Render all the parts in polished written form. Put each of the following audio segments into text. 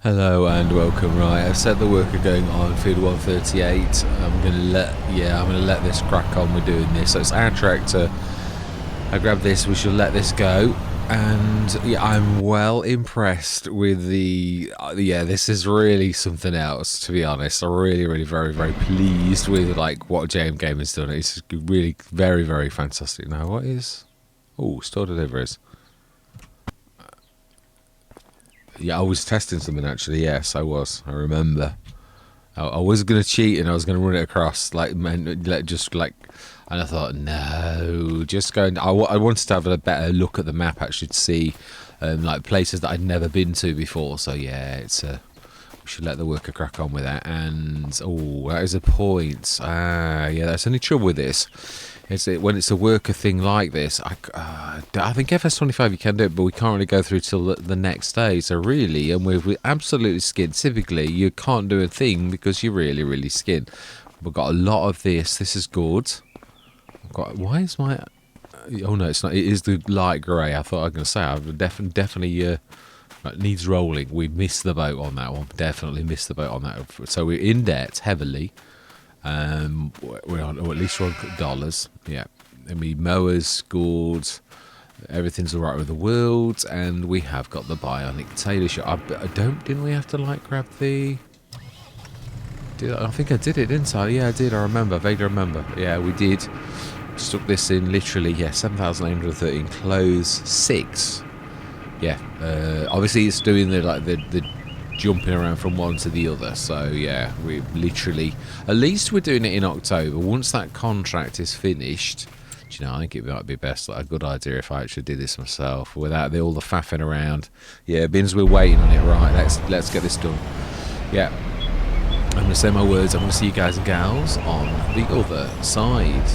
Hello and welcome. Right, I've set the worker going on field 138. I'm gonna let this crack on. We're doing this. So it's our tractor. I grab this. We shall let this go. And yeah, I'm well impressed with the. Yeah, this is really something else. To be honest, I'm really, very, very pleased with like what JMGaming has done. It's really very, very fantastic. Now, what is? Oh, store deliveries. Yeah, I was testing something actually. Yes, I was. I remember. I was gonna cheat and I was gonna run it across just like, and I thought no, just going. I wanted to have a better look at the map actually to see like places that I'd never been to before. So yeah, it's we should let the worker crack on with that. And oh, that is a point. Yeah, that's the only trouble with this. When it's a worker thing like this, I think FS25 you can do it, but we can't really go through till the next day. So really, and we're absolutely skinned. Typically, you can't do a thing because you're really skinned. We've got a lot of this. This is good. Why is my? Oh no, it's not. It is the light grey. I thought I was going to say. I've definitely. It needs rolling. We missed the boat on that one. Definitely missed the boat on that. So we're in debt heavily. We're on, or at least we're on dollars. Yeah. I mean, mowers, scored. Everything's all right with the world, and we have got the bionic tailor shot. Didn't we have to like grab the? I think I did it, didn't I? Yeah, I did. I remember. Vaguely remember. Yeah, we did. Stuck this in literally. Yeah, 7,813 close 6. Yeah, obviously it's doing the jumping around from one to the other. So yeah, we literally, at least we're doing it in October. Once that contract is finished, do you know, I think it might be best, like a good idea if I actually did this myself without all the faffing around. Yeah, Bins, we're waiting on it. Right, let's get this done. Yeah, I'm gonna say my words. I'm gonna see you guys and gals on the other side.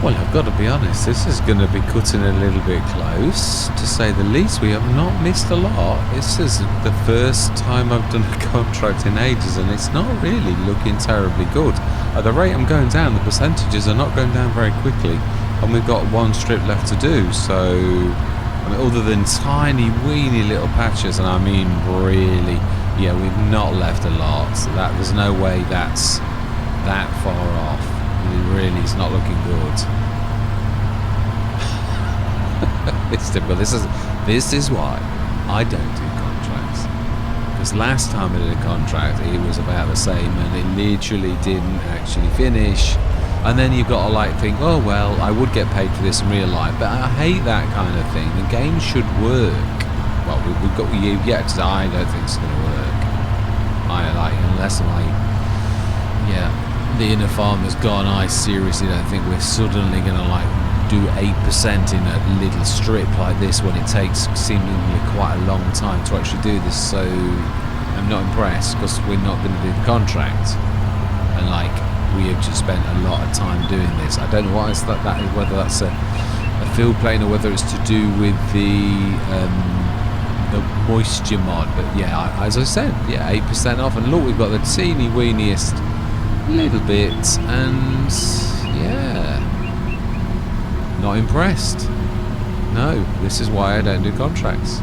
Well, I've got to be honest, this is going to be cutting a little bit close, to say the least. We have not missed a lot. This is the first time I've done a contract in ages, and it's not really looking terribly good. At the rate I'm going down, the percentages are not going down very quickly, and we've got one strip left to do, so... I mean, other than tiny, weeny little patches, and I mean really, yeah, we've not left a lot, so that there's no way that's that far off. It really is not looking good. It's typical. This is why I don't do contracts. Because last time I did a contract, it was about the same, and it literally didn't actually finish. And then you've got to like think, oh well, I would get paid for this in real life, but I hate that kind of thing. The game should work. Well, we've got you yet. I don't think it's going to work. Unless the inner farmer's gone. I seriously don't think we're suddenly going to like do 8% in a little strip like this when it takes seemingly quite a long time to actually do this. So I'm not impressed because we're not going to do the contract, and like we have just spent a lot of time doing this. I don't know what that is, whether that's a field plane or whether it's to do with the moisture mod. But yeah, as I said, yeah, 8% off, and look, we've got the teeny weeniest little bit, and yeah, not impressed. No, this is why I don't do contracts,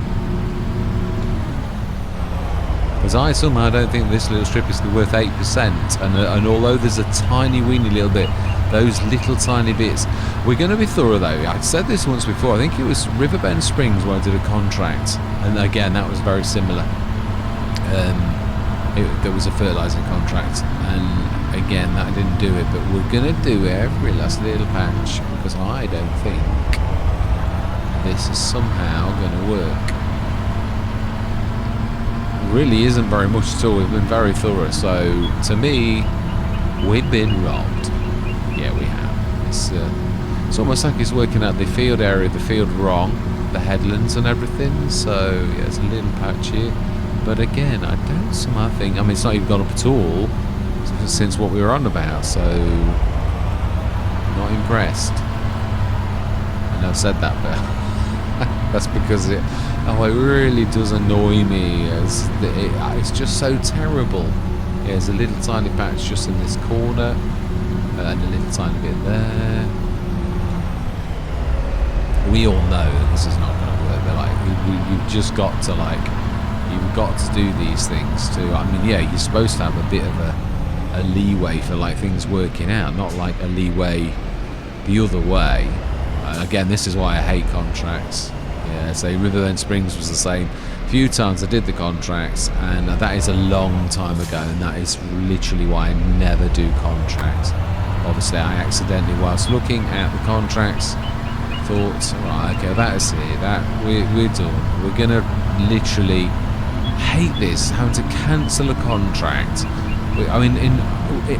because I somehow don't think this little strip is worth 8%, and although there's a tiny weeny little bit, those little tiny bits, we're going to be thorough though. I'd said this once before, I think it was Riverbend Springs where I did a contract, and again that was very similar. There was a fertilising contract, and again that didn't do it, but we're going to do every last little patch, because I don't think this is somehow going to work. It really isn't very much at all. We've been very thorough, so to me we've been robbed. Yeah, we have. It's almost like it's working out the field area, the field wrong, the headlands and everything, so yeah, it's a little patch here. But again, I don't somehow think, I mean, it's not even gone up at all since what we were on about, so not impressed. And I've said that, but that's because it really does annoy me, as it's just so terrible. Yeah, there's a little tiny patch just in this corner, and a little tiny bit there. We all know that this is not going to work. They're like, you've just got to you've got to do these things too. I mean, yeah, you're supposed to have a bit of a leeway for like things working out, not like a leeway the other way. Again, this is why I hate contracts. Yeah, say Riverbend Springs was the same. A few times I did the contracts, and that is a long time ago, and that is literally why I never do contracts. Obviously, I accidentally, whilst looking at the contracts, thought, right, okay, that is it. That we're done. We're gonna literally hate this, having to cancel a contract. I mean,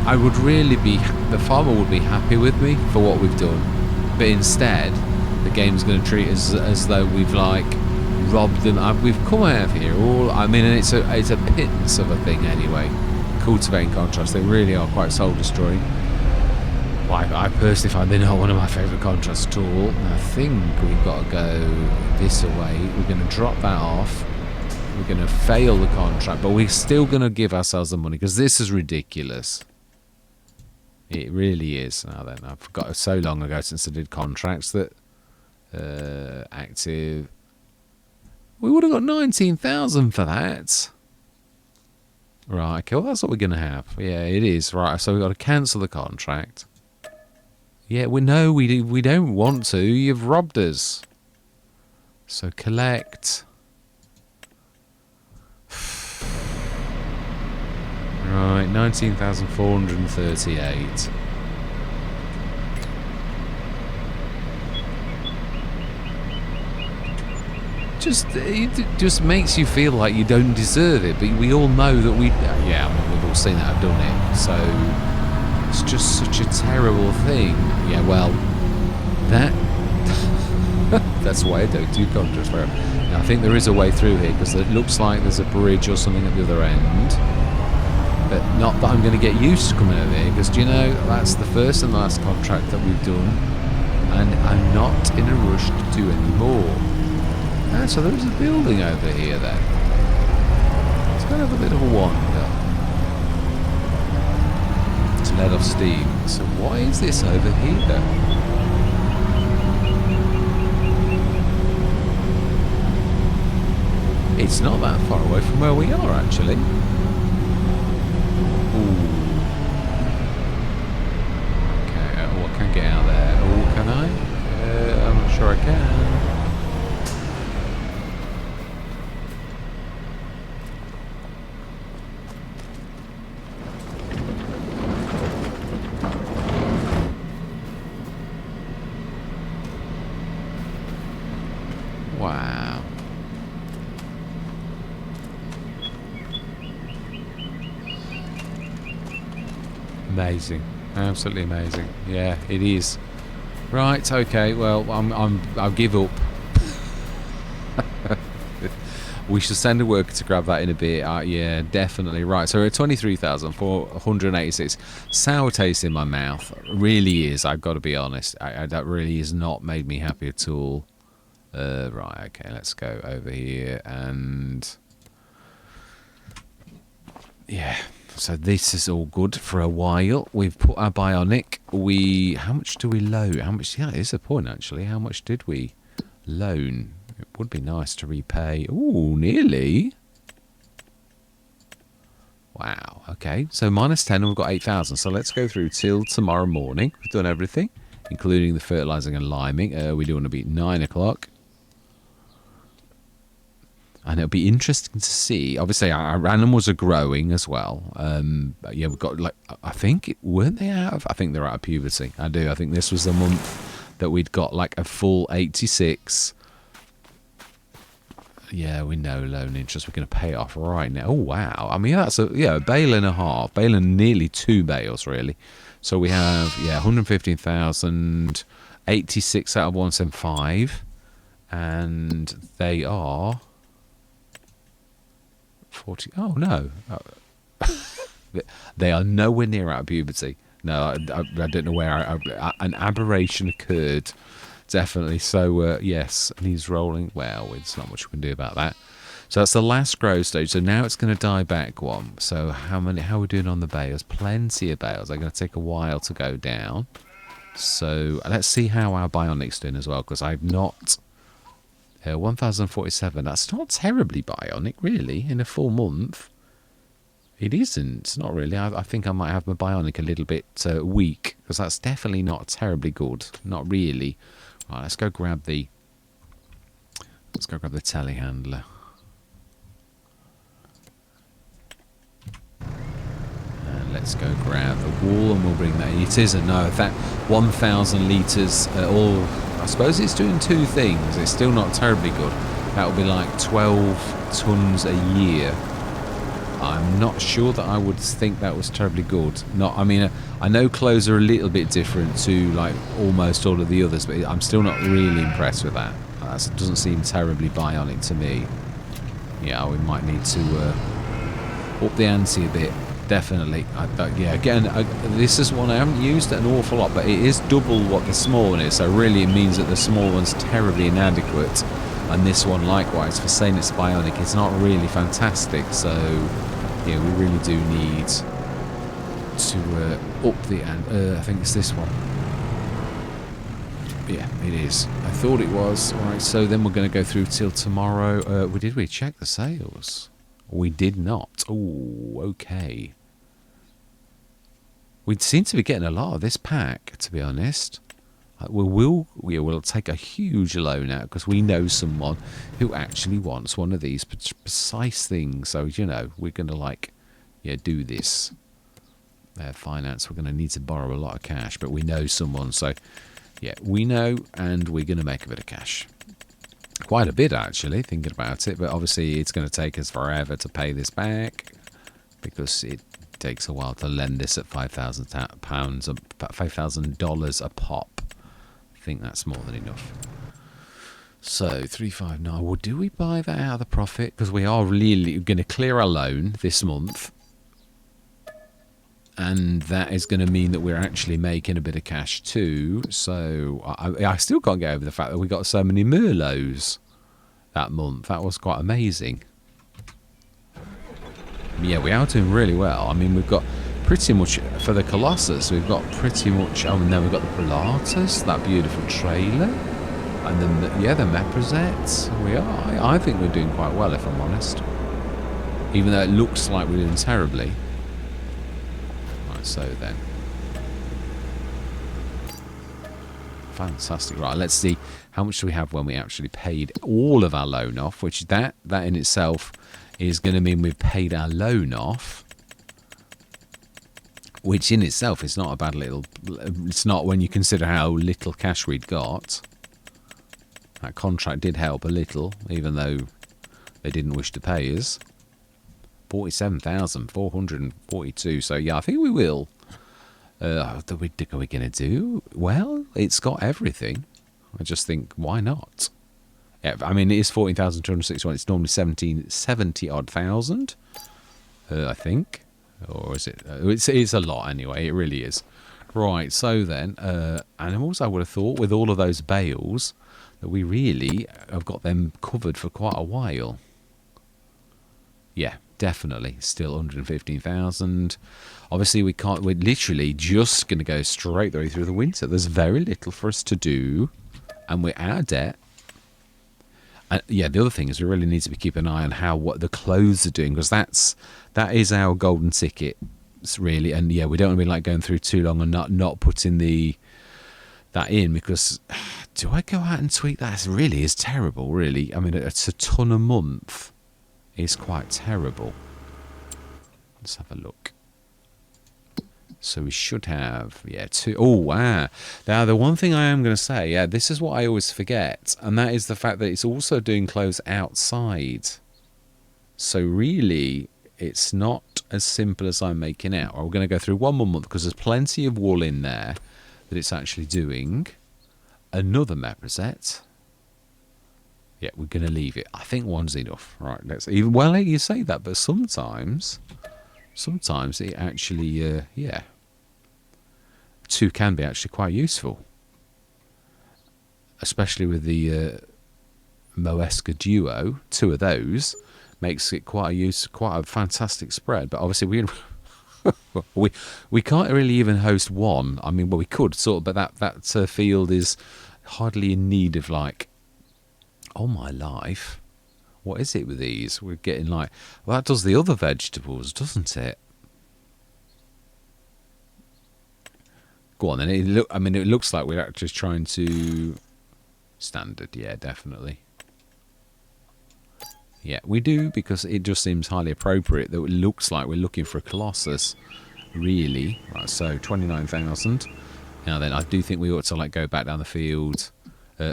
I would really be, the farmer would be happy with me for what we've done, but instead the game's going to treat us as though we've like robbed them. We've come out of here all, I mean, and it's a pittance of a thing anyway. Cultivating contracts, they really are quite soul destroying. I personally find they're not one of my favourite contracts at all. And I think we've got to go this away. We're going to drop that off. We're going to fail the contract, but we're still going to give ourselves the money, because this is ridiculous. It really is. Now then, I forgot, it was so long ago since I did contracts that active. We would have got 19,000 for that. Right, okay, well that's what we're going to have. Yeah, it is. Right, so we've got to cancel the contract. Yeah, we don't want to. You've robbed us. So collect. Right, 19,438. It just makes you feel like you don't deserve it, but we all know that yeah, I mean, we've all seen that I've done it, so it's just such a terrible thing. Yeah, well, that's why I don't do contracts forever. Now, I think there is a way through here, because it looks like there's a bridge or something at the other end, but not that I'm going to get used to coming over here, because, do you know, that's the first and last contract that we've done, and I'm not in a rush to do any more. Ah, so there is a building over here then. It's kind of a bit of a wander. It's let off steam. So why is this over here? It's not that far away from where we are, actually. Ooh. Okay, oh, I can get out there. Oh, can I? I'm not sure I can. Wow. Amazing, absolutely amazing. Yeah, it is. Right, okay. Well, I'll give up. We should send a worker to grab that in a bit. Yeah, definitely. Right, so we're at 23,486. Sour taste in my mouth. Really is. I've got to be honest. That really has not made me happy at all. Right, okay. Let's go over here and yeah. So this is all good for a while. We've put our bionic. How much do we loan? How much? Yeah, it is a point actually. How much did we loan? It would be nice to repay. Ooh, nearly. Wow. Okay. So minus 10 and we've got 8,000. So let's go through till tomorrow morning. We've done everything, including the fertilizing and liming. We do want to be 9 o'clock. And it'll be interesting to see. Obviously, our animals are growing as well. But yeah, we've got like I think weren't they out of? I think they're out of puberty. I do. I think this was the month that we'd got like a full 86. Yeah, we know loan interest. We're going to pay it off right now. Oh wow! I mean that's a bale and a half, bale and nearly 2 bales really. So we have 115,000, 86 out of 175, and they are. 40. Oh no, they are nowhere near out of puberty. No, I don't know where an aberration occurred. Definitely. So yes, and he's rolling. Well, there's not much we can do about that. So that's the last growth stage. So now it's going to die back one. So how are we doing on the bales? Plenty of bales. They're going to take a while to go down. So let's see how our bionic's doing as well, because I've not. 1,047. That's not terribly bionic, really, in a full month. It isn't. It's not really. I think I might have my bionic a little bit weak, because that's definitely not terribly good. Not really. Right, let's go grab the telehandler. And let's go grab the wall, and we'll bring that in. It isn't. No, that 1,000 litres all. I suppose it's doing two things. It's still not terribly good. That would be like 12 tons a year. I'm not sure that I would think that was terribly good. I mean, I know clothes are a little bit different to like almost all of the others, but I'm still not really impressed with that. That doesn't seem terribly bionic to me. Yeah, we might need to up the ante a bit. Definitely. Yeah, again, this is one I haven't used an awful lot, but it is double what the small one is, so really it means that the small one's terribly inadequate, and this one likewise, for saying it's bionic, it's not really fantastic. So yeah, we really do need to up the I think it's this one. Yeah, it is. I thought it was. Alright, so then we're going to go through till tomorrow. Did we check the sales? We did not. Oh, okay. We seem to be getting a lot of this pack, to be honest. We'll take a huge loan out because we know someone who actually wants one of these precise things. So, we're going to do this. Finance, we're going to need to borrow a lot of cash, but we know someone. So, yeah, we know, and we're going to make a bit of cash. Quite a bit, actually, thinking about it. But obviously, it's going to take us forever to pay this back because it takes a while to lend this at $5,000 a pop. I think that's more than enough. So 359. Well, do we buy that out of the profit? Because we are really going to clear our loan this month. And that is going to mean that we're actually making a bit of cash too. So I still can't get over the fact that we got so many Merlots that month. That was quite amazing. Yeah, we are doing really well. I mean, we've got pretty much, for the Colossus, we've got pretty much, oh, and then we've got the Pilatus, that beautiful trailer. And then, yeah, the Meprosets. We are. I think we're doing quite well, if I'm honest. Even though it looks like we're doing terribly. So then, fantastic. Right, let's see how much do we have when we actually paid all of our loan off, which that in itself is going to mean we've paid our loan off, which in itself is not a bad little, it's not when you consider how little cash we'd got. That contract did help a little, even though they didn't wish to pay us. 47,442. So yeah, I think we will. What are we going to do? Well, it's got everything. I just think, why not? Yeah, I mean, it is 14,261. It's normally 70 odd thousand, I think. Or is it? It's a lot anyway. It really is. Right. So then, animals. I would have thought with all of those bales that we really have got them covered for quite a while. Yeah. Definitely still 115,000. Obviously we can't, we're literally just going to go straight the way through the winter. There's very little for us to do, and we're out of debt. And yeah, the other thing is we really need to be keeping an eye on what the clothes are doing, because that is our golden ticket, really. And yeah, we don't want to be like going through too long and not putting that in, because do I go out and tweak that? It really is terrible, really. I mean, it's a ton a month. Is quite terrible. Let's have a look. So we should have, yeah, two. Oh, wow. Now, the one thing I am going to say, yeah, this is what I always forget, and that is the fact that it's also doing clothes outside. So really, it's not as simple as I'm making out. We're going to go through one more month because there's plenty of wool in there that it's actually doing. Another Meproset. Yeah, we're going to leave it. I think one's enough. Right, let's even. Well, you say that, but sometimes it actually, yeah, two can be actually quite useful, especially with the Moesca Duo. Two of those makes it quite a fantastic spread. But obviously we can't really even host one. I mean, well, we could sort of, but that field is hardly in need of like. Oh my life, what is it with these? We're getting like, well, that does the other vegetables, doesn't it? Go on then. It looks like we're actually trying to standard. Yeah, definitely. Yeah, we do, because it just seems highly appropriate that it looks like we're looking for a Colossus, really. Right, so 29,000. Now then, I do think we ought to like go back down the field.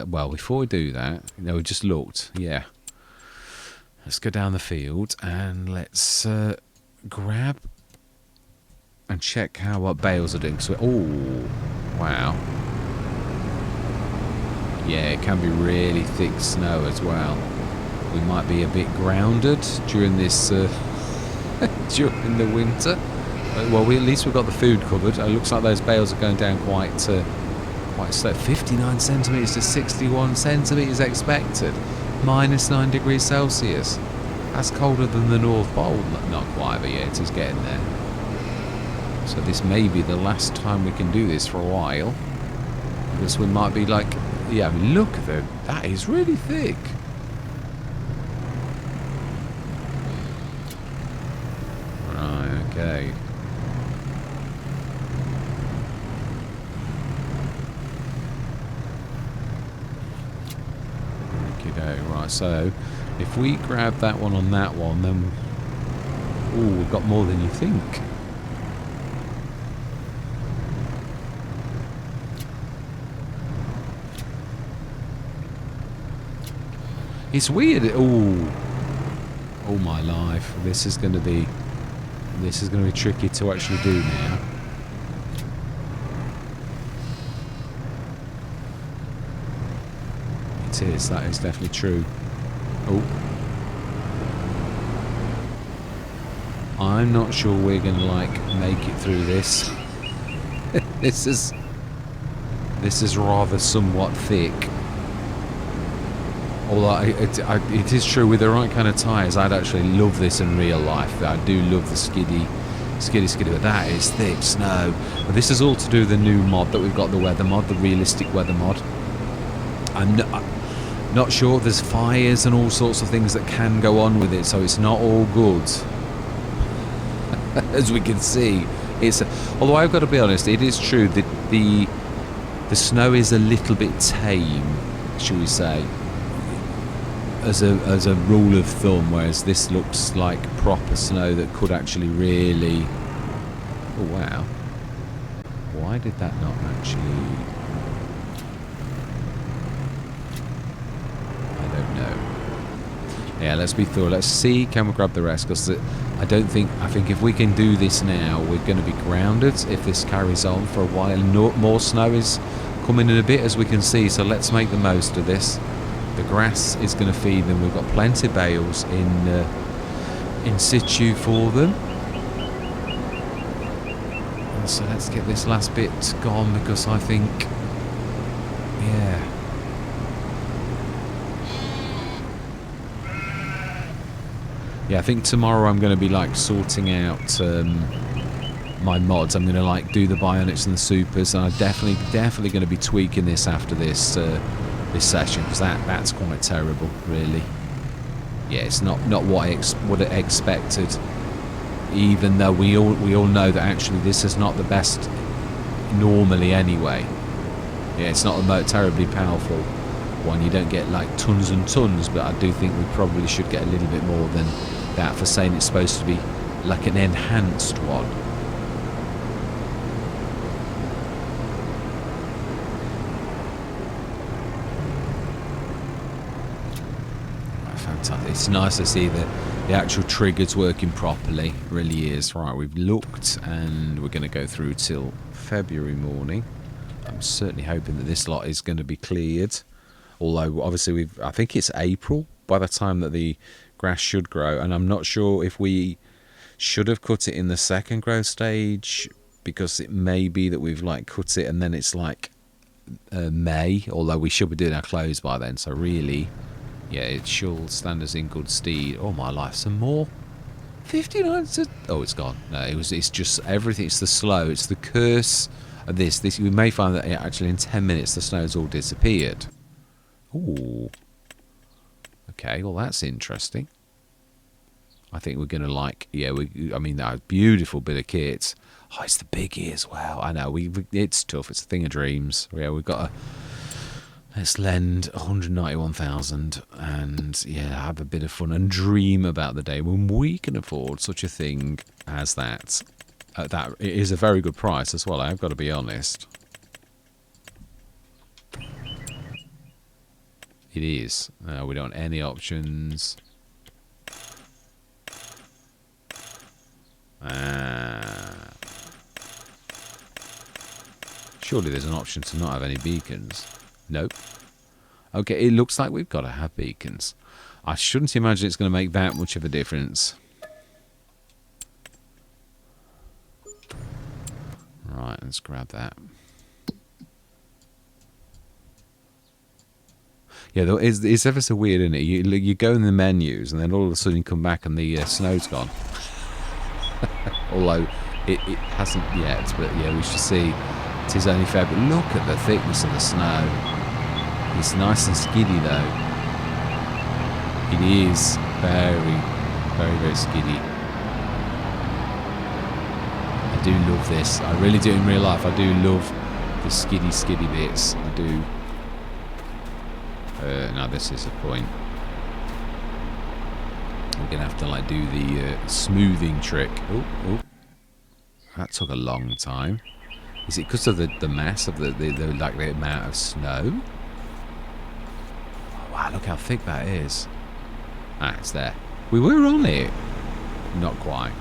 Well, before we do that, we just looked. Yeah. Let's go down the field and let's grab and check how what bales are doing. So, oh, wow. Yeah, it can be really thick snow as well. We might be a bit grounded during this during the winter. Well, at least we've got the food covered. It looks like those bales are going down quite slow. 59 centimetres to 61 centimetres expected. -9 degrees Celsius. That's colder than the North Pole. Not quite, but yeah, it is getting there. So this may be the last time we can do this for a while, because we might be like, yeah, I mean, look at that is really thick. Right, okay. Right, so if we grab that one on that one, then oh, we've got more than you think. It's weird. Oh my life! This is going to be tricky to actually do now. It is. That is definitely true. Oh, I'm not sure we're going to, like, make it through this. This is rather somewhat thick. Although it is true, with the right kind of tyres, I'd actually love this in real life. I do love the skiddy, but that is thick snow. But this is all to do with the new mod that we've got, the weather mod, the realistic weather mod. I'm not sure. There's fires and all sorts of things that can go on with it, so it's not all good. As we can see, although I've got to be honest, it is true that the snow is a little bit tame, shall we say, as a rule of thumb, whereas this looks like proper snow that could actually really... Oh wow, why did that not actually... I don't know. Yeah, let's be thorough. Let's see, can we grab the rest, because I think if we can do this now, we're going to be grounded if this carries on for a while. More snow is coming in a bit, as we can see, so let's make the most of this. The grass is going to feed them. We've got plenty of bales in situ for them. And so let's get this last bit gone, because I think, yeah. Yeah, I think tomorrow I'm going to be like sorting out my mods. I'm going to like do the bionics and the supers, and I'm definitely going to be tweaking this after this session, because that's quite terrible, really. Yeah, it's not what I would have expected. Even though we all know that actually this is not the best normally anyway. Yeah, it's not the terribly powerful one. You don't get like tons and tons, but I do think we probably should get a little bit more than that for saying it's supposed to be like an enhanced one. Fantastic. It's nice to see the actual triggers working properly. It really is. Right, we've looked, and we're going to go through till February morning. I'm certainly hoping that this lot is going to be cleared. Although, obviously, I think it's April by the time that the grass should grow. And I'm not sure if we should have cut it in the second growth stage, because it may be that we've like cut it and then it's like May. Although we should be doing our clothes by then. So really, yeah, it should stand us in good stead. Oh, my life, some more. 59 to... Oh, it's gone. No, it's just everything. It's the slow. It's the curse of this. We may find that actually in 10 minutes the snow's all disappeared. Ooh. Okay, well that's interesting. I think we're going to like... Yeah, I mean, that beautiful bit of kit. Oh, it's the biggie as well. I know, it's tough. It's a thing of dreams. Yeah, we've got to... Let's lend 191,000 and, yeah, have a bit of fun and dream about the day when we can afford such a thing as that. That it is a very good price as well, I've got to be honest. It is. We don't want any options. Surely there's an option to not have any beacons. Nope. Okay, it looks like we've got to have beacons. I shouldn't imagine it's going to make that much of a difference. Right, let's grab that. Yeah, it's ever so weird, isn't it? You go in the menus and then all of a sudden you come back and the snow's gone. Although it hasn't yet, but yeah, we should see. It is only fair, but look at the thickness of the snow. It's nice and skiddy though. It is very, very, very skiddy. I do love this. I really do in real life. I do love the skiddy bits. I do. Now this is a point. We're gonna have to like do the smoothing trick. Oh, that took a long time. Is it because of the mass of the like the amount of snow? Oh, wow, look how thick that is. Ah, it's there. We were on it. Not quite.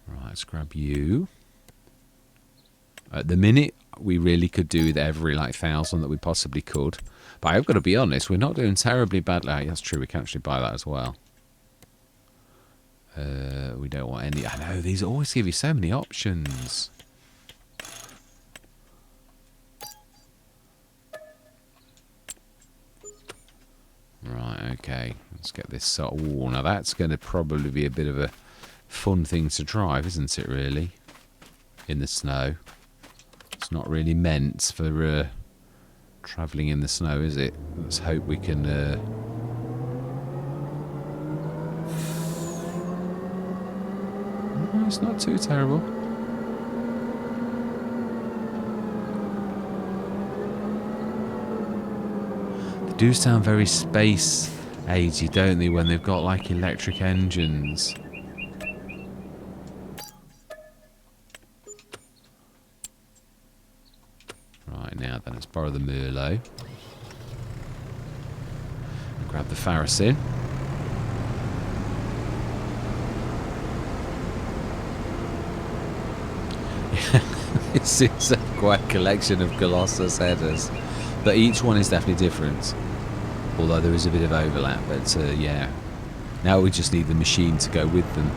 Right, let's grab you. At the minute, we really could do with every like 1,000 that we possibly could. But I've got to be honest, we're not doing terribly badly. Oh, that's true, we can actually buy that as well. We don't want any. I know, these always give you so many options. Right, okay. Let's get this sort of wall. Now that's going to probably be a bit of a fun thing to drive, isn't it, really? In the snow. It's not really meant for travelling in the snow, is it? Let's hope we can... No, it's not too terrible. They do sound very space agey, don't they, when they've got like electric engines. Right, now then, let's borrow the Merlot. Grab the Farasin. This is quite a collection of Colossus headers, but each one is definitely different. Although there is a bit of overlap, but yeah. Now we just need the machine to go with them.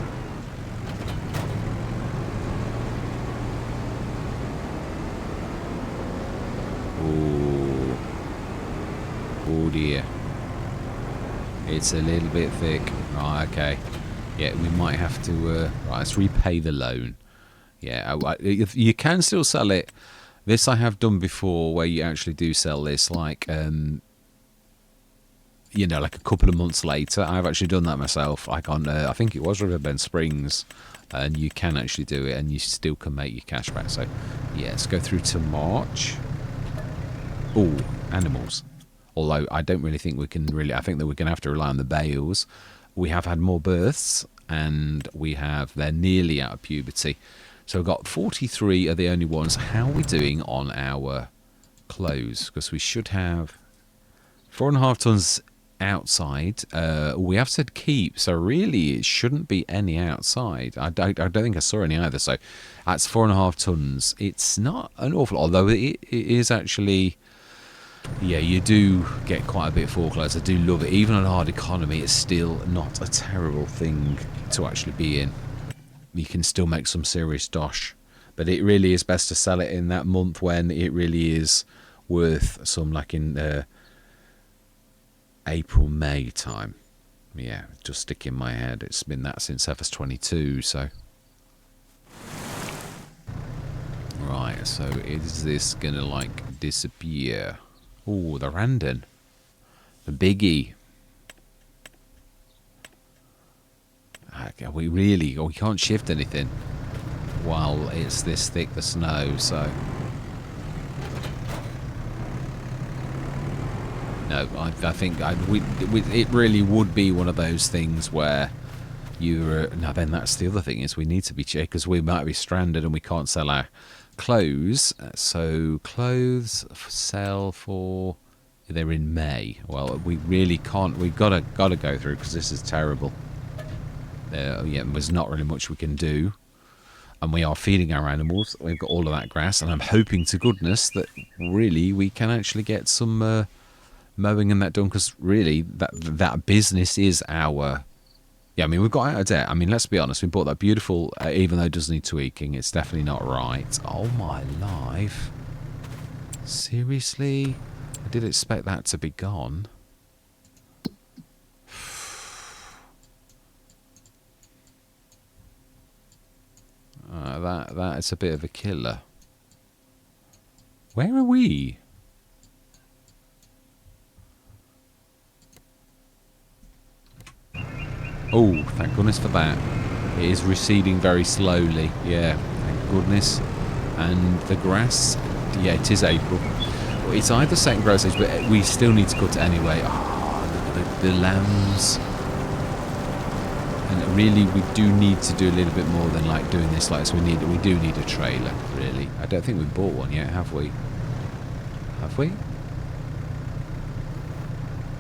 Oh dear. It's a little bit thick. Right, okay. Yeah, we might have to... right, let's repay the loan. Yeah, you can still sell it. This I have done before, where you actually do sell this, like, you know, like a couple of months later. I've actually done that myself. Like on, I think it was Riverbend Springs, and you can actually do it, and you still can make your cash back. So, yeah, let's go through to March. Oh, animals. Although I don't really think we can really... I think that we're going to have to rely on the bales. We have had more births, and they're nearly out of puberty. So we've got 43 are the only ones. How are we doing on our clothes? Because we should have 4.5 tons outside. We have said keep, so really it shouldn't be any outside. I don't think I saw any either. So that's 4.5 tons. It's not an awful lot, although it is actually... Yeah, you do get quite a bit of foreclosed. I do love it. Even on hard economy, it's still not a terrible thing to actually be in. You can still make some serious dosh. But it really is best to sell it in that month when it really is worth some, like in April, May time. Yeah, just stick in my head. It's been that since FS22, so... Right, so is this going to, like, disappear? Oh, the Randon. The biggie. We can't shift anything while it's this thick, the snow, so... No, I think it really would be one of those things where you're... now then, that's the other thing, is we need to be checked, because we might be stranded and we can't sell our clothes. So clothes sell for... they're in May. Well, we really can't... we've got to go through, because this is terrible. Yeah, there's not really much we can do. And we are feeding our animals. We've got all of that grass, and I'm hoping to goodness that really we can actually get some mowing and that done, because really that business is our... Yeah, I mean, we've got out of debt. I mean, let's be honest, we bought that beautiful, even though it does need tweaking, it's definitely not right. Oh my life. Seriously? I did expect that to be gone. That is a bit of a killer. Where are we? Oh, thank goodness for that. It is receding very slowly. Yeah, thank goodness. And the grass, yeah, it is April. Well, it's either second growth stage, but we still need to cut it anyway. Oh, look at the lambs. And really, we do need to do a little bit more than like doing this. Like, so we do need a trailer, really. I don't think we've bought one yet, have we? Have we?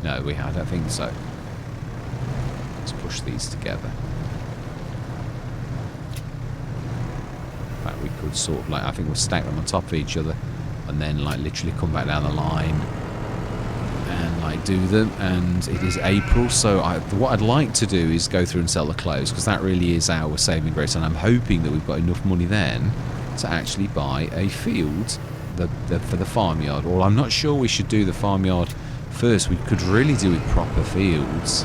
No, I don't think so. Let's push these together. Right, we could sort of like, I think we'll stack them on top of each other and then like literally come back down the line and like do them. And it is April, so what I'd like to do is go through and sell the clothes, because that really is our saving grace, and I'm hoping that we've got enough money then to actually buy a field for the farmyard. Or I'm not sure we should do the farmyard first. We could really do it proper fields.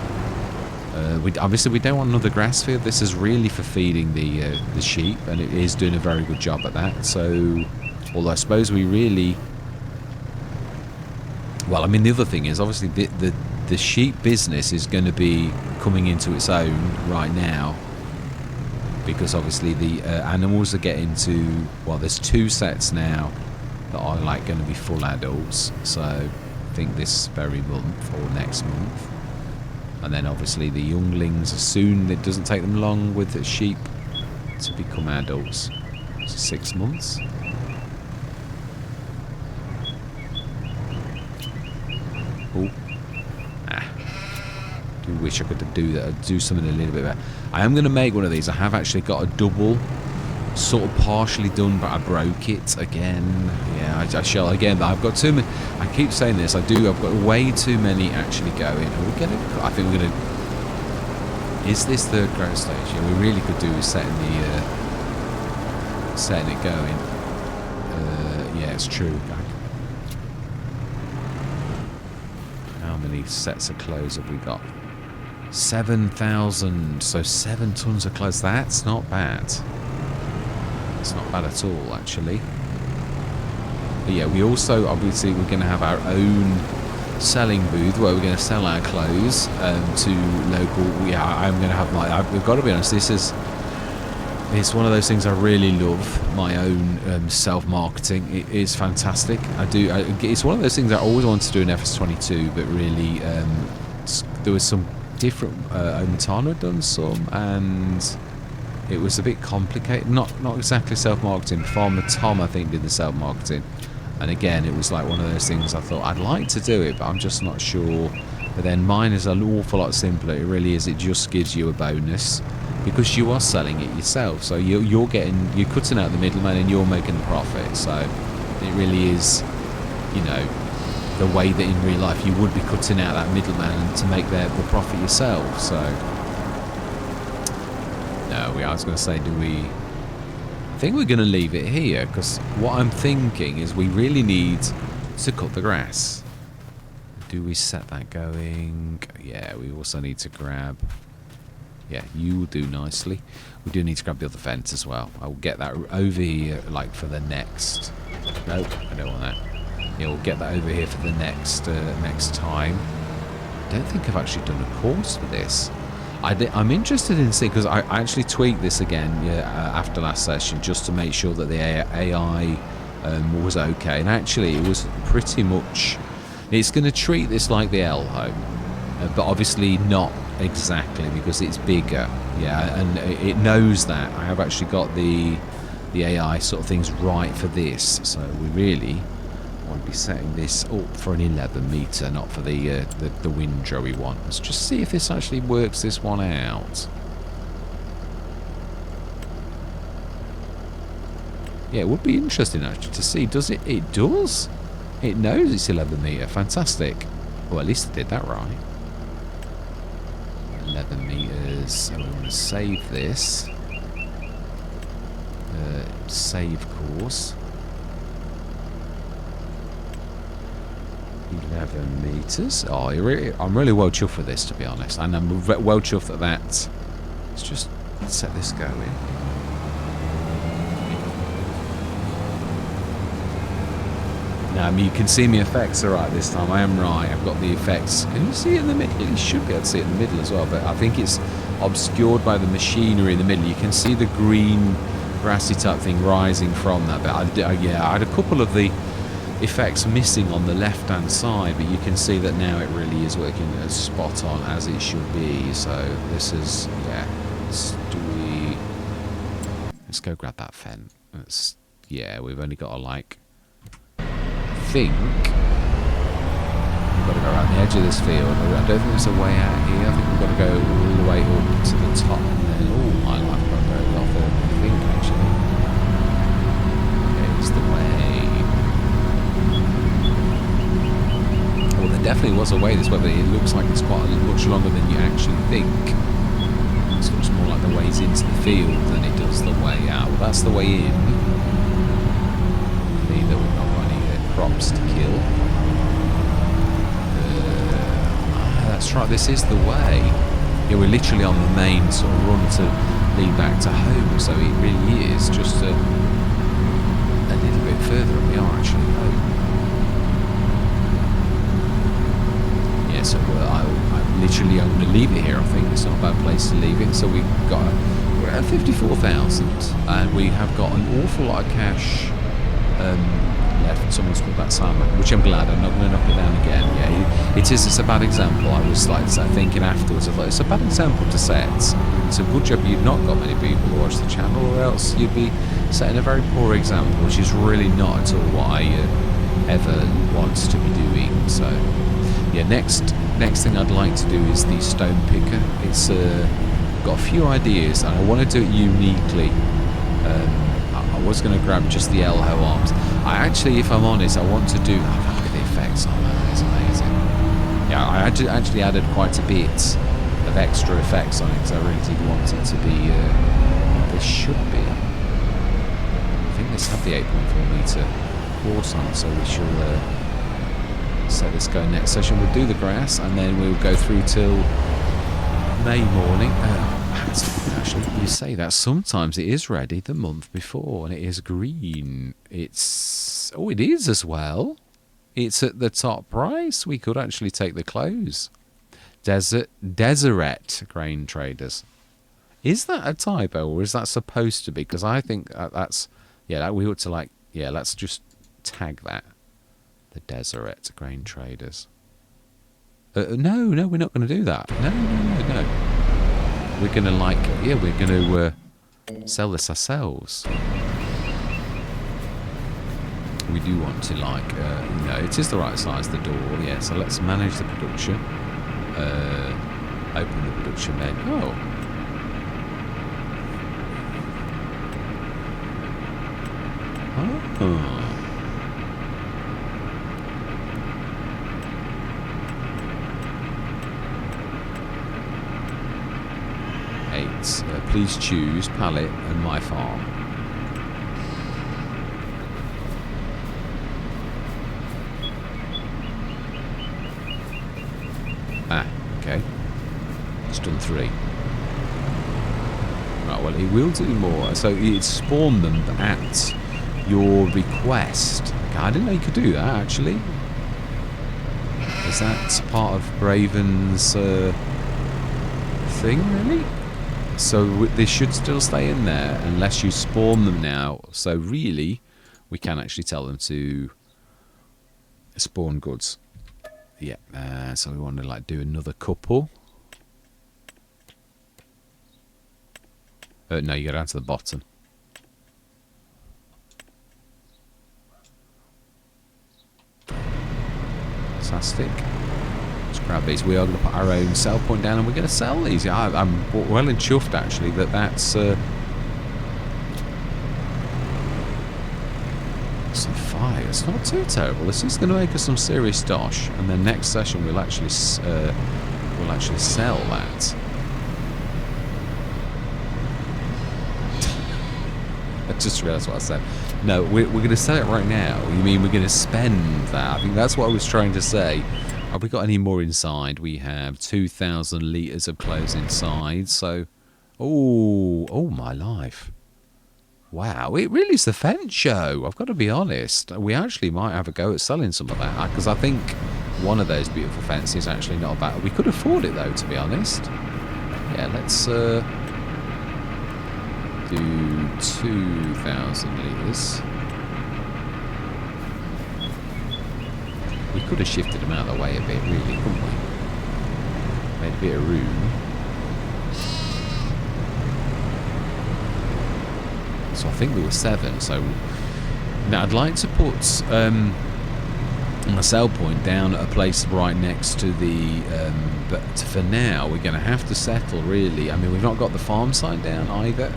Obviously we don't want another grass field. This is really for feeding the sheep, and it is doing a very good job at that. So, although I suppose we really, well, I mean, the other thing is obviously the sheep business is going to be coming into its own right now, because obviously the animals are getting to, well, there's 2 sets now that are like going to be full adults. So I think this very month or next month. And then obviously the younglings are soon, it doesn't take them long with the sheep to become adults. So 6 months. Oh. Do wish I could do that, do something a little bit better. I am going to make one of these. I have actually got a double sort of partially done, but I broke it again. Yeah, I shall again. I've got too many. I keep saying this. I've got way too many actually going. Are we gonna? I think we're gonna. Is this third growth stage? Yeah, we really could do with setting it going. Yeah, it's true. How many sets of clothes have we got? 7,000. So 7 tons of clothes. That's not bad. It's not bad at all, actually. But yeah, we also, obviously, we're going to have our own selling booth where we're going to sell our clothes to local. Yeah, I'm going to have we've got to be honest, it's one of those things I really love, my own self-marketing. It is fantastic. It's one of those things I always wanted to do in FS22, but really there was some different, Omatana had done some, and it was a bit complicated. Not exactly self-marketing. Farmer Tom, I think, did the self-marketing. And again, it was like one of those things I thought I'd like to do it, but I'm just not sure. But then mine is an awful lot simpler. It really is. It just gives you a bonus because you are selling it yourself. So you're cutting out the middleman and you're making the profit. So it really is, you know, the way that in real life you would be cutting out that middleman to make the profit yourself. So no, I was going to say, I think we're going to leave it here, because what I'm thinking is we really need to cut the grass. Do we set that going? Yeah, we also need to grab, yeah, you will do nicely. We do need to grab the other fence as well. I will get that over here, like for the next, nope, I don't want that. Yeah, we'll get that over here for the next time. I don't think I've actually done a course for this. I'm interested in seeing, because I actually tweaked this again after last session just to make sure that the AI was okay. And actually, it was pretty much. It's going to treat this like the L home, but obviously not exactly, because it's bigger. Yeah, and it knows that. I have actually got the AI sort of things right for this, so we really want to be setting this up for an 11 meter, not for the windrow we want. Let's just see if this actually works this one out. Yeah, it would be interesting actually to see. Does it? It does. It knows it's 11 meter. Fantastic. Well, at least it did that right. 11 meters. So we want to save this. Save course. 11 meters. Oh, I'm really well chuffed for this, to be honest. And I'm well chuffed that let's just set this going. Now, I mean, you can see my effects are right this time. I am right. I've got the effects. Can you see it in the middle? You should be able to see it in the middle as well, but I think it's obscured by the machinery in the middle. You can see the green grassy type thing rising from that. But I had a couple of the effects missing on the left hand side, but you can see that now it really is working as spot on as it should be. So this is, yeah, let's go grab that fence. Yeah, we've only got to, like, I think we've got to go around the edge of this field. I don't think there's a way out here. I think we've got to go all the way up to the top and then, oh, my life got very well there, I think, actually. definitely was a way this way, but it looks like it's quite much longer than you actually think. It looks more like the ways into the field than it does the way out. Well, that's the way in. Mean that we've not got any crops to kill. That's right, this is the way. Yeah, we're literally on the main sort of run to lead back to home, so it really is just a little bit further than we are actually home. Yeah, so I'm going to leave it here, I think. It's not a bad place to leave it. So we're at 54,000, and we have got an awful lot of cash left. Someone's put that salmon, which I'm glad. I'm not going to knock it down again. Yeah, it's a bad example. I was like thinking afterwards, I thought it's a bad example to set. It's a good job you've not got many people who watch the channel, or else you'd be setting a very poor example, which is really not at all what I ever want to be doing. So yeah, next thing I'd like to do is the stone picker. It's got a few ideas, and I want to do it uniquely. I was going to grab just the Elho arms. I actually, if I'm honest, I want to do... Oh, look at the effects on that. It's amazing. Yeah, I actually added quite a bit of extra effects on it because I really did want it to be... this should be. I think this had the 8.4 metre course on it, so we shall set this going next session. We'll do the grass, and then we'll go through till May morning. Actually, you say that sometimes it is ready the month before, and it is green. It's... Oh, it is as well. It's at the top price. We could actually take the close. Deseret Grain Traders. Is that a typo, or is that supposed to be? Because I think that's... Yeah, we ought to like... Yeah, let's just tag that. The Deseret Grain Traders. No, we're not going to do that. No. We're going to like... Yeah, we're going to sell this ourselves. We do want to like... it is the right size, the door. Yeah, so let's manage the production. Open the production menu. Oh. Please choose pallet and my farm. Okay. It's done 3. Right, well, it will do more. So it spawned them at your request. Okay, I didn't know you could do that, actually. Is that part of Braven's thing, really? So they should still stay in there unless you spawn them now. So really, we can actually tell them to spawn goods. Yeah, so we want to like do another couple. No, you go down to the bottom. Fantastic. Grab these. We are going to put our own sell point down, and we're going to sell these. I'm well and chuffed actually that's some fire. It's not too terrible. This is going to make us some serious dosh, and then next session we'll actually sell that. I just realised what I said. No, we're going to sell it right now. You mean we're going to spend that? I think that's what I was trying to say. Have we got any more inside? We have 2,000 litres of clothes inside. So, oh my life. Wow, it really is the fence show. I've got to be honest. We actually might have a go at selling some of that, because I think one of those beautiful fences is actually not bad. We could afford it though, to be honest. Yeah, let's do 2,000 litres. We could have shifted them out of the way a bit, really, couldn't we? Made a bit of room. So I think there were 7. So now I'd like to put a sell point down at a place right next to the... but for now, we're going to have to settle, really. I mean, we've not got the farm site down either.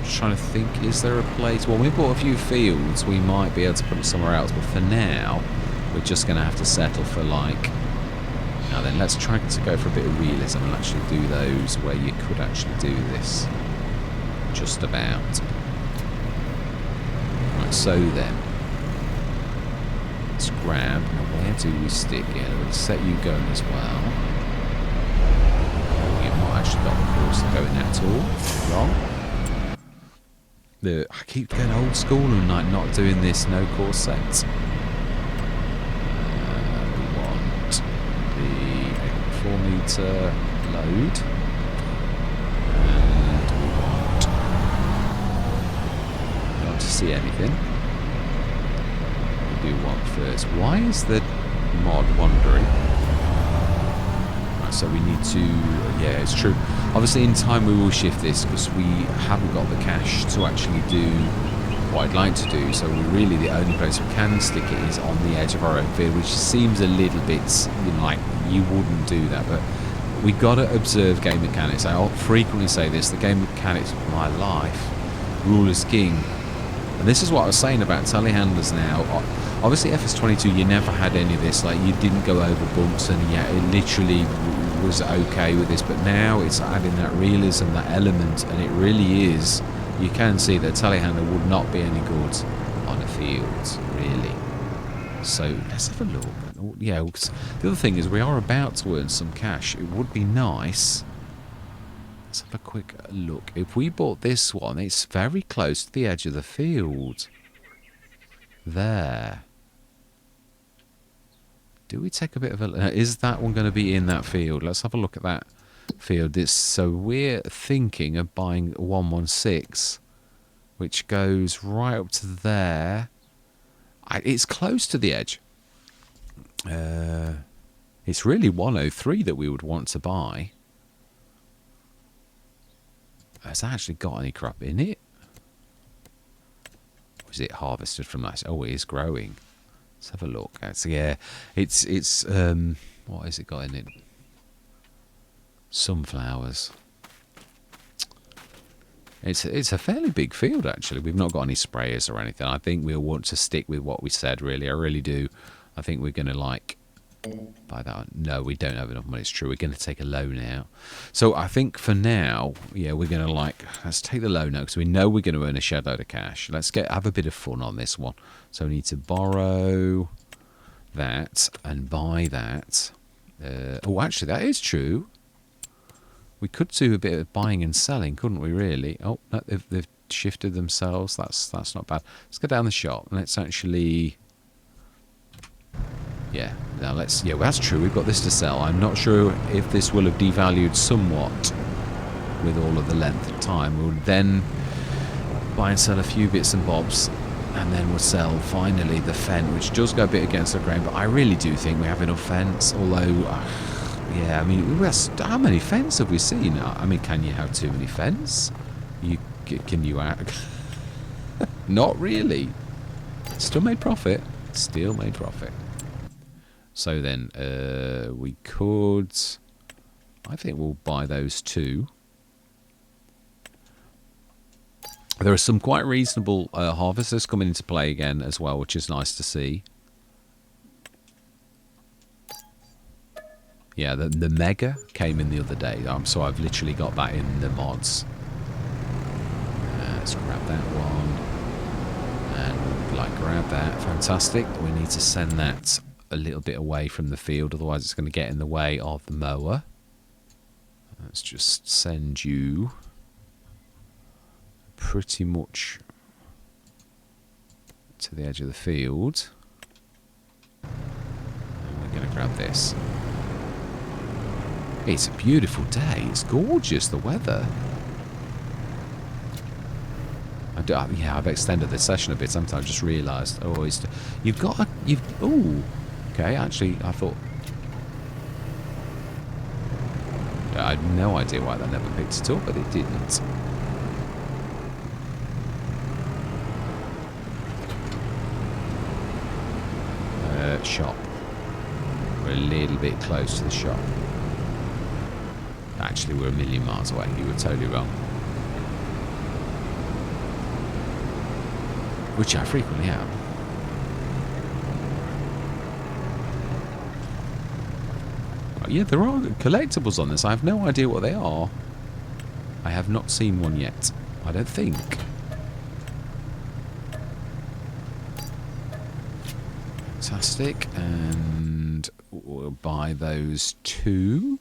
Just trying to think, is there a place... Well, we bought a few fields. We might be able to put it somewhere else. But for now... We're just going to have to settle for like Now then, let's try to go for a bit of realism and actually do those where you could actually do this. Just about. Right, so then. Let's grab. Now where do we stick? Yeah, we'll set you going as well. You've not actually got the course going at all. Wrong. I keep going old school and like not doing this no course set. We want the 4-meter load. And we want not to see anything. We do want first. Why is the mod wandering? Right, so we need to, yeah, it's true. Obviously in time we will shift this because we haven't got the cash to actually do what I'd like to do. So really the only place we can stick it is on the edge of our own field, which seems a little bit, you know, like you wouldn't do that. But we've got to observe game mechanics. I frequently say this, the game mechanics of my life, rule is king. And this is what I was saying about telehandlers now. Obviously FS22 you never had any of this, like you didn't go over bumps and yeah, it literally was okay with this, but now it's adding that realism, that element, and it really is, you can see that telehandler would not be any good on a field, really. So let's have a look. Yeah, the other thing is we are about to earn some cash. It would be nice. Let's have a quick look. If we bought this one, it's very close to the edge of the field. There. Do we take a bit of a... is that one going to be in that field? Let's have a look at that field. So we're thinking of buying 116, which goes right up to there. It's close to the edge. It's really 103 that we would want to buy. Has that actually got any crop in it? Or is it harvested from that? Oh, it is growing. Let's have a look. Yeah, it's what has it got in it? Sunflowers. It's a fairly big field actually. We've not got any sprayers or anything. I think we'll want to stick with what we said. Really, I really do. I think we're going to like buy that one. No, we don't have enough money. It's true. We're going to take a loan out. So I think for now, yeah, we're going to let's take the loan out because we know we're going to earn a shed load of cash. Let's have a bit of fun on this one. So we need to borrow that and buy that. Oh, actually, that is true. We could do a bit of buying and selling, couldn't we? Really? Oh, no, they've shifted themselves. That's not bad. Let's go down the shop and let's actually. Yeah, now let's. Yeah, well, that's true. We've got this to sell. I'm not sure if this will have devalued somewhat with all of the length of time. We'll then buy and sell a few bits and bobs, and then we'll sell finally the fence, which does go a bit against the grain. But I really do think we have enough fence. Although, yeah, I mean, how many fence have we seen? I mean, can you have too many fence? Can you? Not really. Still made profit. Still made profit. So then we could, I think we'll buy those two. There are some quite reasonable harvesters coming into play again as well, which is nice to see. Yeah, the Mega came in the other day, so I've literally got that in the mods. Let's grab that one. And grab that. Fantastic. We need to send that a little bit away from the field, otherwise it's going to get in the way of the mower. Let's just send you pretty much to the edge of the field. And we're going to grab this. It's a beautiful day. It's gorgeous, the weather. Yeah, I've extended the session a bit. Sometimes I just realised. Oh, okay, actually, I thought... I had no idea why that never picked it up, but it didn't. Shop. We're a little bit close to the shop. Actually, we're a million miles away. You were totally wrong. Which I frequently am. Yeah, there are collectibles on this. I have no idea what they are. I have not seen one yet. I don't think. Fantastic. And we'll buy those 2.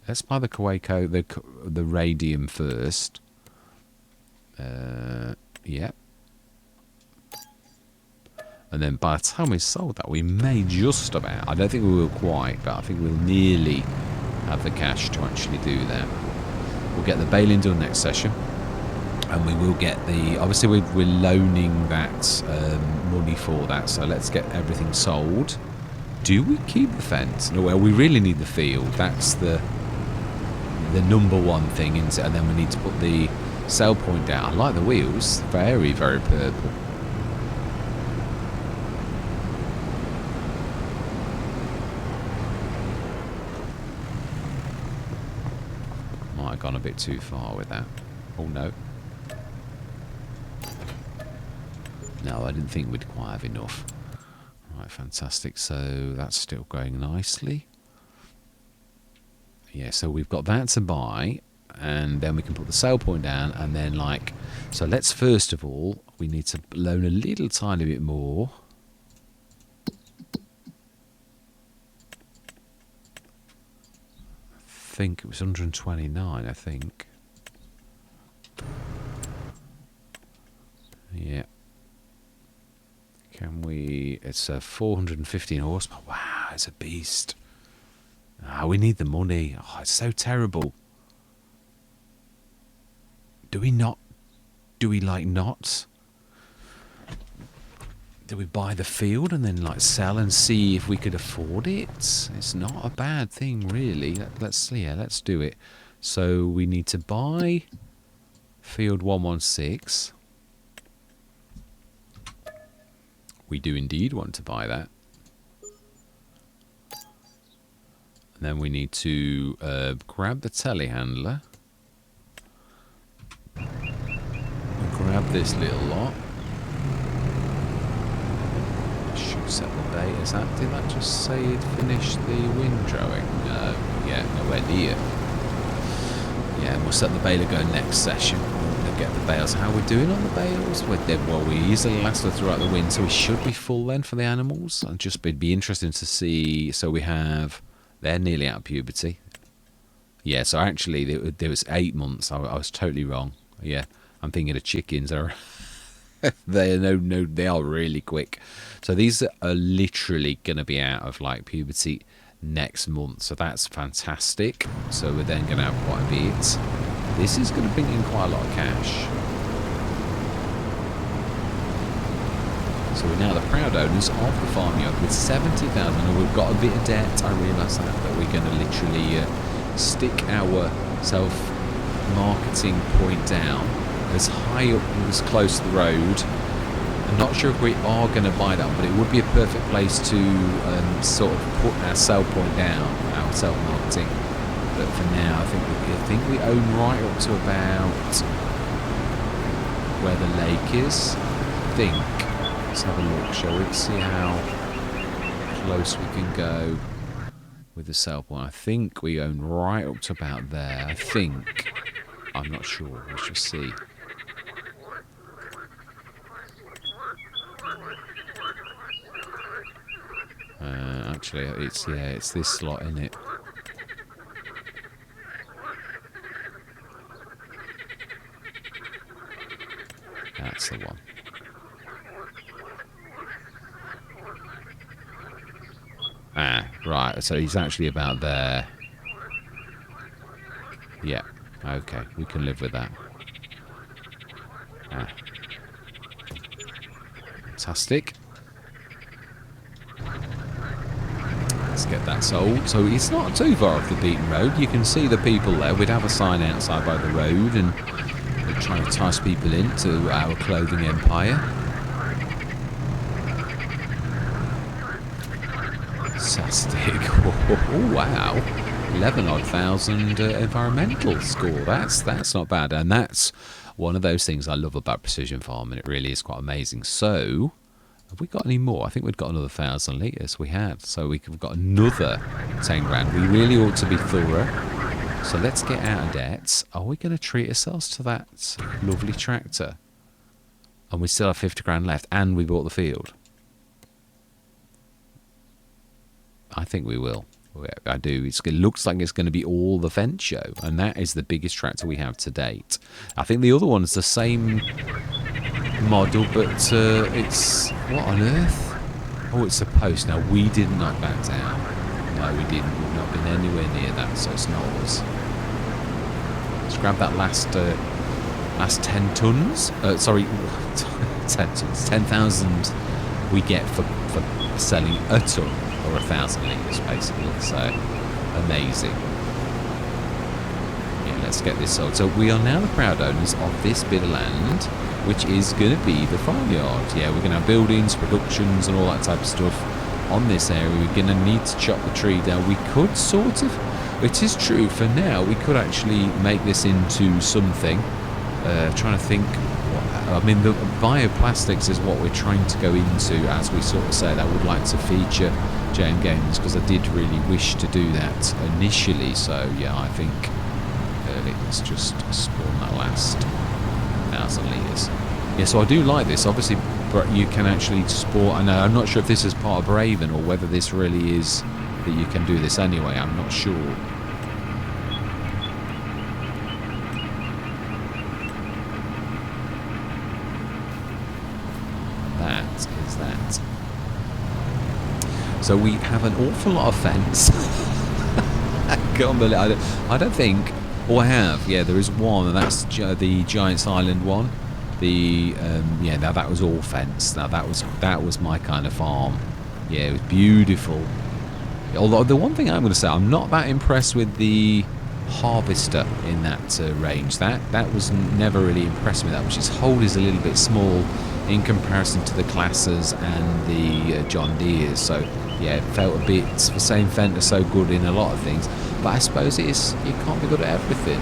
Let's buy the Kawaii, the Radium first. Yeah. And then by the time we've sold that, we may just about, I don't think we will quite, but I think we'll nearly have the cash to actually do that. We'll get the bail-in done next session. And we will get the, obviously we're loaning that money for that, so let's get everything sold. Do we keep the fence? No, well, we really need the field. That's the number one thing, isn't it? And then we need to put the sell point down. I like the wheels. Very, very purple. Might have gone a bit too far with that. Oh, no. No, I didn't think we'd quite have enough. Right, fantastic. So that's still going nicely. Yeah, so we've got that to buy, and then we can put the sale point down, and then like, so let's first of all, we need to loan a little tiny bit more. I think it was 129, I think. Yeah. Can we... It's 415 horsepower. Wow, it's a beast. Ah, we need the money. Oh, it's so terrible. Do we not... Do we, like, not... Do we buy the field and then, like, sell and see if we could afford it? It's not a bad thing, really. Let's do it. So we need to buy field 116. We do indeed want to buy that. And then we need to grab the telehandler. We'll grab this little lot. Should set the bait. Did that just say it finished the windrowing? No, yeah, nowhere near. Yeah, and we'll set the baler going next session. We'll get the bales. How are we doing on the bales? Well, we easily lasted throughout the wind, so we should be full then for the animals. And just it'd be interesting to see. So we have, they're nearly out of puberty. Yeah, so actually there was 8 months. I was totally wrong. Yeah, I'm thinking of chickens. They are really quick. So these are literally going to be out of like puberty next month, so that's fantastic. So we're then going to have quite a bit. This is going to bring in quite a lot of cash. So we're now the proud owners of the farmyard with 70,000, and we've got a bit of debt. I realise that, but we're going to literally stick our self-marketing point down as high up as close to the road. I'm not sure if we are going to buy that, but it would be a perfect place to sort of put our sell point down, our self-marketing. But for now, I think we own right up to about where the lake is. I think. Let's have a look, shall we? See how close we can go with the sell point. I think we own right up to about there. I think. I'm not sure. We shall see. Actually, it's this slot, isn't it? That's the one. Ah, right. So he's actually about there. Yeah. Okay, we can live with that. Ah. Fantastic. Let's get that sold. So it's not too far off the beaten road. You can see the people there. We'd have a sign outside by the road, and we're trying to entice people into our clothing empire. Fantastic. Oh, wow. 11,000 environmental score. That's not bad. And that's one of those things I love about precision farming. It really is quite amazing. So Have we got any more? I think we've got another 1,000 litres. We had. So we've got another 10 grand. We really ought to be thorough. So let's get out of debt. Are we going to treat ourselves to that lovely tractor? And we still have 50 grand left. And we bought the field. I think we will. I do. It looks like it's going to be all the fence show. And that is the biggest tractor we have to date. I think the other one is the same model, but it's... What on earth? Oh, it's a post. Now, we didn't knock that down. No, we didn't. We've not been anywhere near that, so it's not us. Let's grab that last 10 tons. Sorry, 10 tons. 10,000 we get for selling a ton. Or 1,000 litres, basically. So, amazing. Yeah, let's get this sold. So, we are now the proud owners of this bit of land, which is going to be the farmyard. Yeah, we're going to have buildings, productions, and all that type of stuff on this area. We're going to need to chop the tree down. We could sort of... It is true, for now, we could actually make this into something. Trying to think... I mean, the bioplastics is what we're trying to go into, as we sort of said. I would like to feature JMGaming because I did really wish to do that initially. So, yeah, I think let's just spawn that last 1,000 litres. Yeah, so I do like this. Obviously, you can actually spawn... I know, I'm not sure if this is part of Raven or whether this really is that you can do this anyway. I'm not sure. That. So we have an awful lot of fence. I don't think... Oh, I have. Yeah, there is one, and that's the Giants Island one. Yeah, now that was all fence. Now that was my kind of farm. Yeah, it was beautiful. Although the one thing I'm going to say, I'm not that impressed with the harvester in that range. That was never really impressed me that much. Its hold is a little bit small in comparison to the Classers and the John Deeres. So yeah, it felt a bit... The same Fendt so good in a lot of things, but I suppose you can't be good at everything.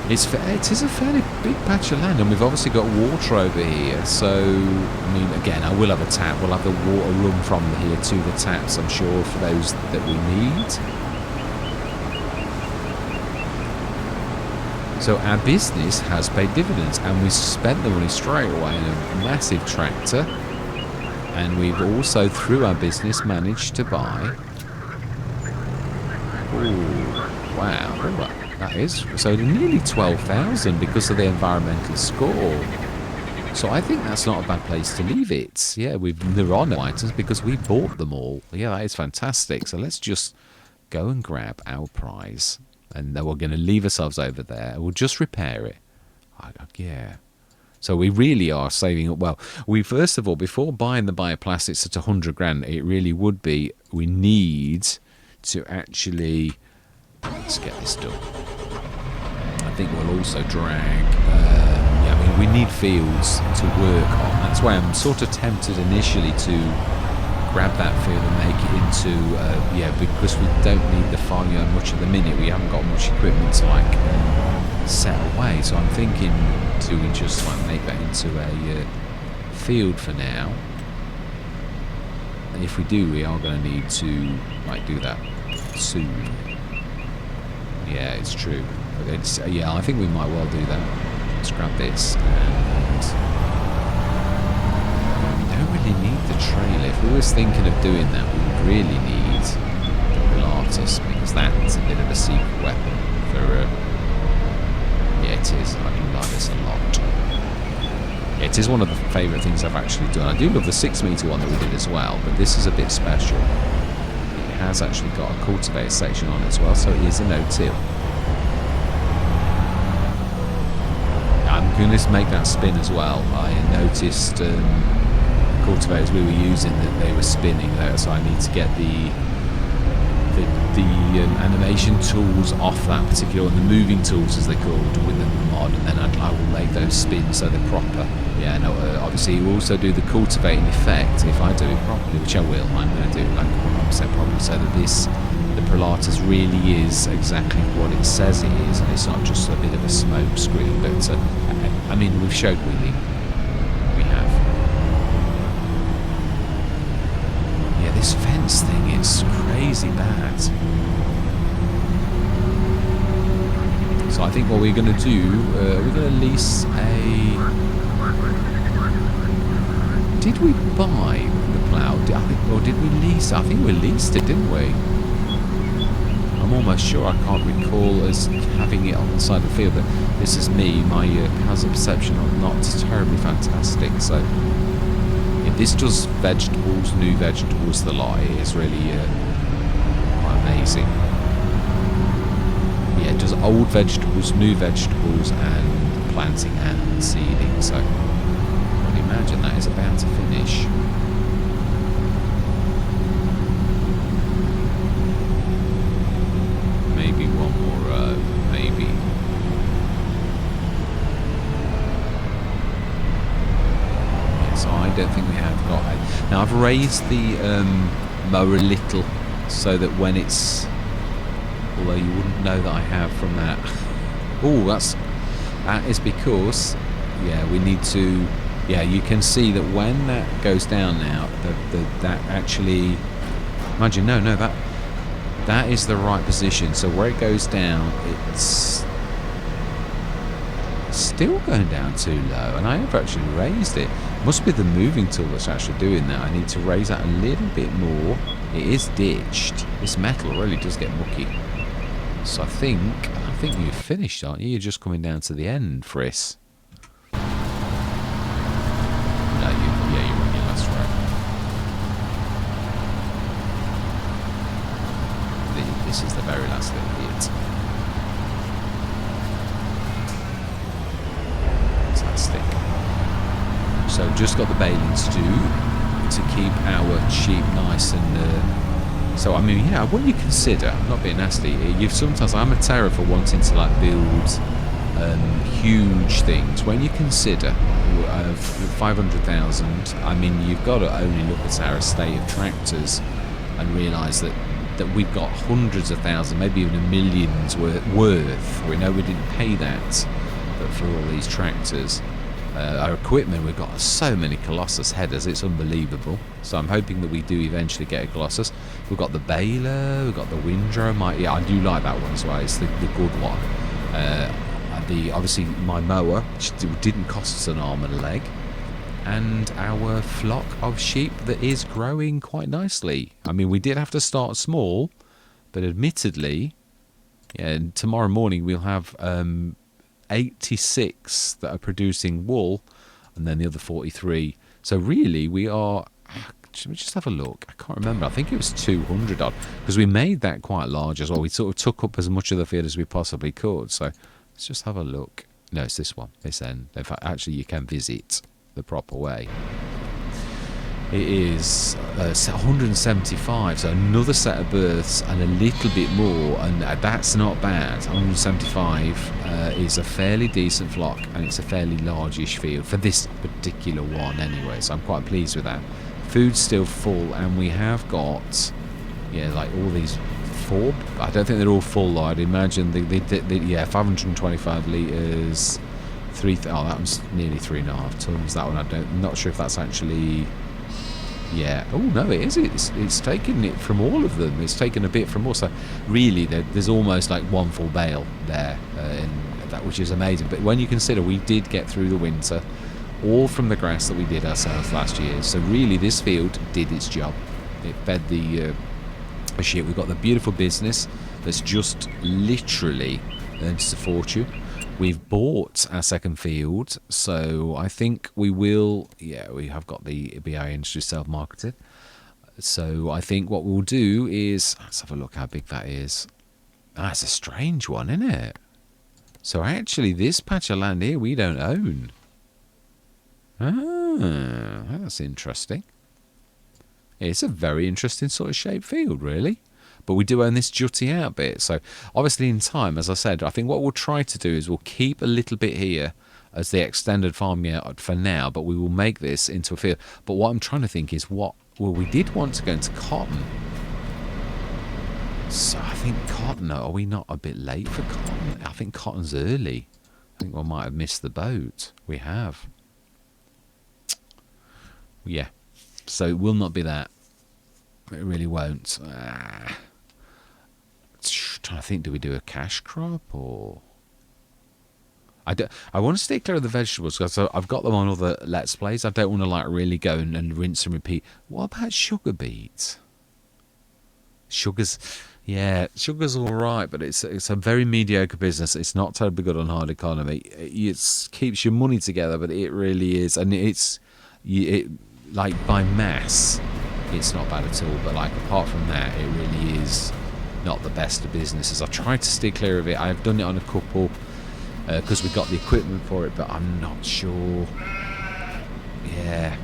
It is a fairly big patch of land, and we've obviously got water over here. So I mean, again, I will have a tap. We'll have the water run from here to the taps, I'm sure, for those that we need. So our business has paid dividends, and we spent the money straight away in a massive tractor. And we've also, through our business, managed to buy... Oh, wow. That is... So nearly 12,000 because of the environmental score. So I think that's not a bad place to leave it. Yeah, there are no items because we bought them all. Yeah, that is fantastic. So let's just go and grab our prize. And then we're going to leave ourselves over there. We'll just repair it. Yeah. So we really are saving up. Well, first of all, before buying the bioplastics at 100 grand, it really would be, we need to actually, let's get this done. I think we'll also drag, yeah, I mean, we need fields to work on. That's why I'm sort of tempted initially to grab that field and make it into, yeah, because we don't need the farmyard much at the minute. We haven't got much equipment to like set away. So I'm thinking, do we just like make that into a field for now? And if we do, we are going to need to like do that soon. Yeah, it's true. But yeah, I think we might well do that. Let's grab this and... really need the trailer. If we was thinking of doing that, we would really need the Pilatus, because that's a bit of a secret weapon for yeah, it is. I do like this a lot. Yeah, it is one of the favourite things I've actually done. I do love the 6 metre one that we did as well, but this is a bit special. It has actually got a cultivator section on it as well, so it is a no-till. I'm going to make that spin as well. I noticed cultivators we were using that they were spinning there, so I need to get the animation tools off that particular one, the moving tools as they're called with the mod, and then I will make those spin so they're proper. Yeah, no, obviously you also do the cultivating effect if I do it properly, which I will. I'm going to do it like 100% properly, so that the Pilatus really is exactly what it says it is, and it's not just a bit of a smoke screen. But I mean, we've showed wheeling. this thing. It's crazy bad. So I think what we're going to do, we're going to lease a... Did we buy the plough? Or did we lease it? I think we leased it, didn't we? I'm almost sure. I can't recall us having it on the side of the field. But this is me. My hazard perception are not terribly fantastic. So if this does vegetables, new vegetables, the lot, it is really quite amazing. Yeah, it does old vegetables, new vegetables, and planting and seeding. So I would imagine that is about to finish. Maybe one more row, maybe. Yeah, so I don't think we have got it. Now I've raised the mower a little so that when it's... Although you wouldn't know that I have from that. Oh, that is because, yeah, we need to, yeah, you can see that when that goes down now, that actually, imagine, no, that is the right position. So where it goes down, it's still going down too low, and I have actually raised it. Must be the moving tool that's actually doing that. I need to raise that a little bit more. It is ditched. This metal really does get mucky. So I think you've finished, aren't you? You're just coming down to the end, Friss. No, yeah, you're on your last row. This is the very last little bit. Fantastic. So just got the balings to keep our sheep nice and... So, I mean, yeah, when you consider, I'm not being nasty, you've sometimes, I'm a terror for wanting to, like, build huge things. When you consider 500,000, I mean, you've got to only look at our estate of tractors and realise that we've got hundreds of thousands, maybe even millions worth. We know we didn't pay that, but for all these tractors. Our equipment, we've got so many Colossus headers, it's unbelievable. So I'm hoping that we do eventually get a Colossus. We've got the baler, we've got the windrow. Yeah, I do like that one as well, it's the good one. Obviously my mower, which didn't cost us an arm and a leg. And our flock of sheep that is growing quite nicely. I mean, we did have to start small, but admittedly, yeah, tomorrow morning we'll have... 86 that are producing wool, and then the other 43. So really, we are... Should we just have a look? I can't remember. I think it was 200 odd, because we made that quite large as well. We sort of took up as much of the field as we possibly could. So let's just have a look. No, it's this one, this end. In fact, actually, you can visit the proper way. It is 175, so another set of berths and a little bit more, and that's not bad. 175 is a fairly decent flock, and it's a fairly largish field for this particular one anyway, so I'm quite pleased with that. Food's still full, and we have got, yeah, like all these four. I don't think they're all full though. I'd imagine yeah, 525 litres, oh, that one's nearly 3.5 tons. That one, I'm not sure if that's actually... Yeah. Oh no, it is. It's taken it from all of them. It's taken a bit from all. So really, there's almost like one full bale there, in that, which is amazing. But when you consider we did get through the winter, all from the grass that we did ourselves last year. So really, this field did its job. It fed the sheep. We've got the beautiful business that's just literally earned us a fortune. We've bought our second field, so I think we will... Yeah, we have got the BI Industry self-marketed. So I think what we'll do is... Let's have a look how big that is. That's a strange one, isn't it? So actually, this patch of land here, we don't own. Ah, that's interesting. It's a very interesting sort of shaped field, really. But we do own this jutty out bit. So obviously in time, as I said, I think what we'll try to do is we'll keep a little bit here as the extended farmyard for now, but we will make this into a field. But what I'm trying to think is well, we did want to go into cotton. So I think cotton, are we not a bit late for cotton? I think cotton's early. I think we might have missed the boat. We have. Yeah. So it will not be that. It really won't. Trying to think, do we do a cash crop or... I want to stay clear of the vegetables because I've got them on other Let's Plays. I don't want to like really go and rinse and repeat. What about sugar beets? Sugar's all right, but it's a very mediocre business. It's not terribly good on hard economy. It keeps your money together, but it really is, and like by mass, it's not bad at all. But like apart from that, it really is not the best of businesses. I've tried to stay clear of it. I've done it on a couple because we got the equipment for it, but I'm not sure. Yeah.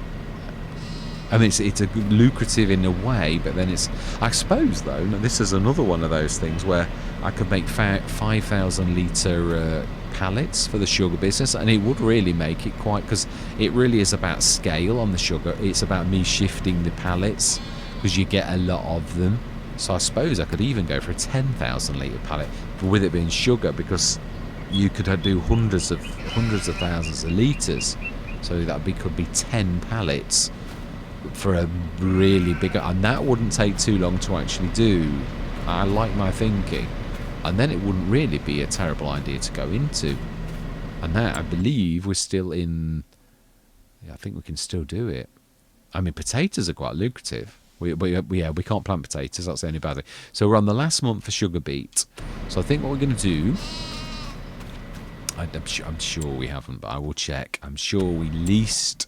I mean, it's a good, lucrative in a way, but then it's... I suppose, though, this is another one of those things where I could make 5,000 litre pallets for the sugar business, and it would really make it quite... Because it really is about scale on the sugar. It's about me shifting the pallets, because you get a lot of them. So I suppose I could even go for a 10,000 litre pallet, with it being sugar, because you could do hundreds of thousands of litres. So that could be 10 pallets for a really big, and that wouldn't take too long to actually do. I like my thinking, and then it wouldn't really be a terrible idea to go into. And that, I believe, we're still in. Yeah, I think we can still do it. I mean, potatoes are quite lucrative. We can't plant potatoes. That's the only bad thing. So we're on the last month for sugar beet. So I think what we're going to do. I'm sure we haven't, but I will check. I'm sure we leased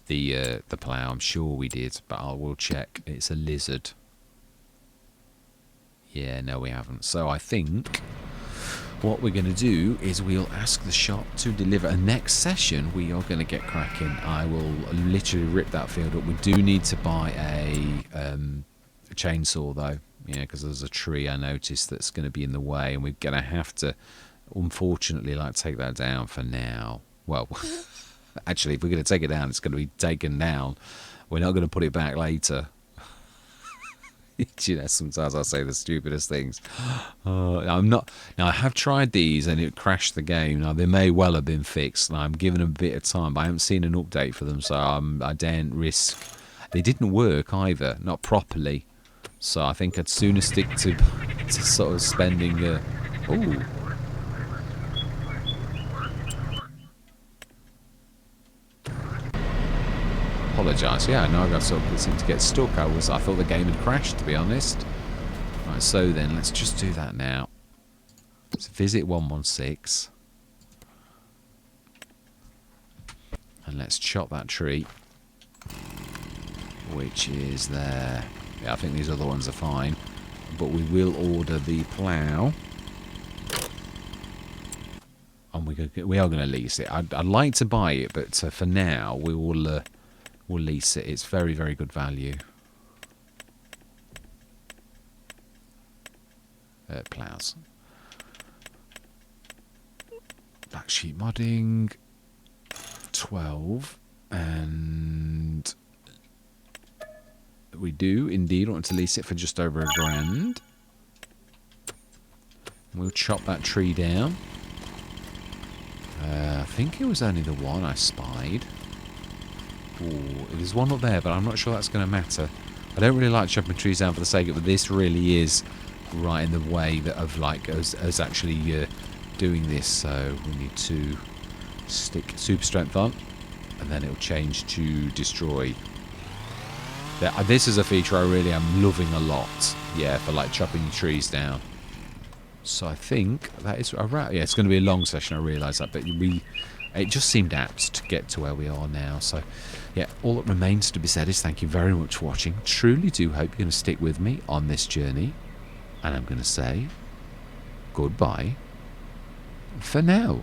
the plough. I'm sure we did, but I will check. It's a lizard. Yeah, no, we haven't. So I think what we're going to do is we'll ask the shop to deliver. And next session, we are going to get cracking. I will literally rip that field up. We do need to buy a chainsaw, though, because there's a tree I noticed that's going to be in the way, and we're going to have to, unfortunately, like take that down for now. Well... Actually, if we're going to take it down, it's going to be taken down. We're not going to put it back later. Sometimes I say the stupidest things. I'm not. Now, I have tried these and it crashed the game. Now, they may well have been fixed. And I'm giving them a bit of time, but I haven't seen an update for them, so I daren't risk. They didn't work either, not properly. So I think I'd sooner stick to sort of spending... Ooh. Apologise. Yeah, no, I got sort of seemed to get stuck. I thought the game had crashed, to be honest. Right, so then let's just do that now. Let's visit 116, and let's chop that tree, which is there. Yeah, I think these other ones are fine, but we will order the plough, and we are going to lease it. I'd like to buy it, but for now we will. We'll lease it. It's very, very good value. Plows. Black sheep modding. 12. And we do indeed want to lease it for just over £1,000. We'll chop that tree down. I think it was only the one I spied. Ooh, there's one up there, but I'm not sure that's going to matter. I don't really like chopping trees down for the sake of it, but this really is right in the way that of like us actually doing this. So we need to stick super strength on, and then it'll change to destroy. This is a feature I really am loving a lot. Yeah, for like chopping trees down. So I think that is right. Yeah, it's going to be a long session. I realise that, but it just seemed apt to get to where we are now. So, yeah, all that remains to be said is thank you very much for watching. Truly do hope you're going to stick with me on this journey. And I'm going to say goodbye for now.